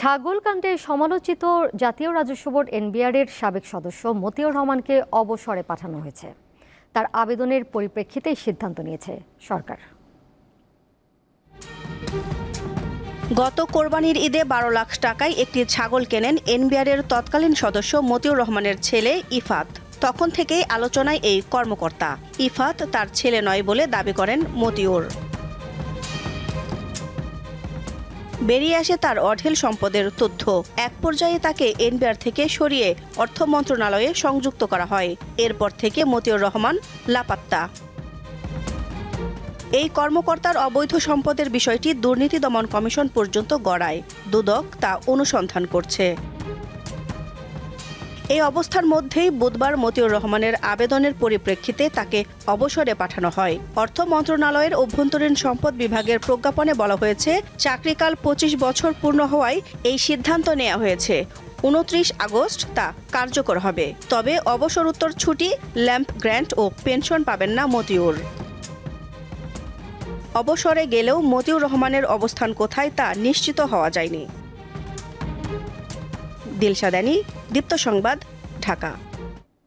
ছাগলকাণ্ডে সমালোচিত জাতীয় রাজস্ব বোর্ড এনবিআরের সাবেক সদস্য মতিউর রহমানকে অবসরে পাঠানো হয়েছে। তার আবেদনের পরিপ্রেক্ষিতে সিদ্ধান্ত নিয়েছে সরকার। গত কোরবানির ঈদে 12 লাখ টাকায় একটি ছাগল কেনেন এনবিআরের তৎকালীন সদস্য মতিউর রহমানের ছেলে ইফাত। তখন থেকেই আলোচনায় এই কর্মকর্তা। ইফাত তার ছেলে নয় বলে দাবি করেন মতিউর। বেরিয়ে আসে তার অঢেল সম্পদের তথ্য। এক পর্যায়ে তাকে এনবিআর থেকে সরিয়ে অর্থ মন্ত্রণালয়ে সংযুক্ত করা হয়। এরপর থেকে মতিউর রহমান লাপাত্তা। এই কর্মকর্তার অবৈধ সম্পদের বিষয়টি দুর্নীতি দমন কমিশন পর্যন্ত গড়ায়। দুদক তা অনুসন্ধান করছে। এই অবস্থার মধ্যেই বুধবার মতিউর রহমানের আবেদনের পরিপ্রেক্ষিতে তাকে অবসরে পাঠানো হয়। অর্থ মন্ত্রণালয়ের অভ্যন্তরীণ সম্পদ বিভাগের প্রজ্ঞাপনে বলা হয়েছে, চাকরিকাল 25 বছর পূর্ণ হওয়ায় এই সিদ্ধান্ত নেওয়া হয়েছে। 29 আগস্ট তা কার্যকর হবে। তবে অবসরোত্তর ছুটি, ল্যাম্প গ্র্যান্ট ও পেনশন পাবেন না মতিউর। অবসরে গেলেও মতিউর রহমানের অবস্থান কোথায় তা নিশ্চিত হওয়া যায়নি। দিলশাদানি, দীপ্ত সংবাদ, ঢাকা।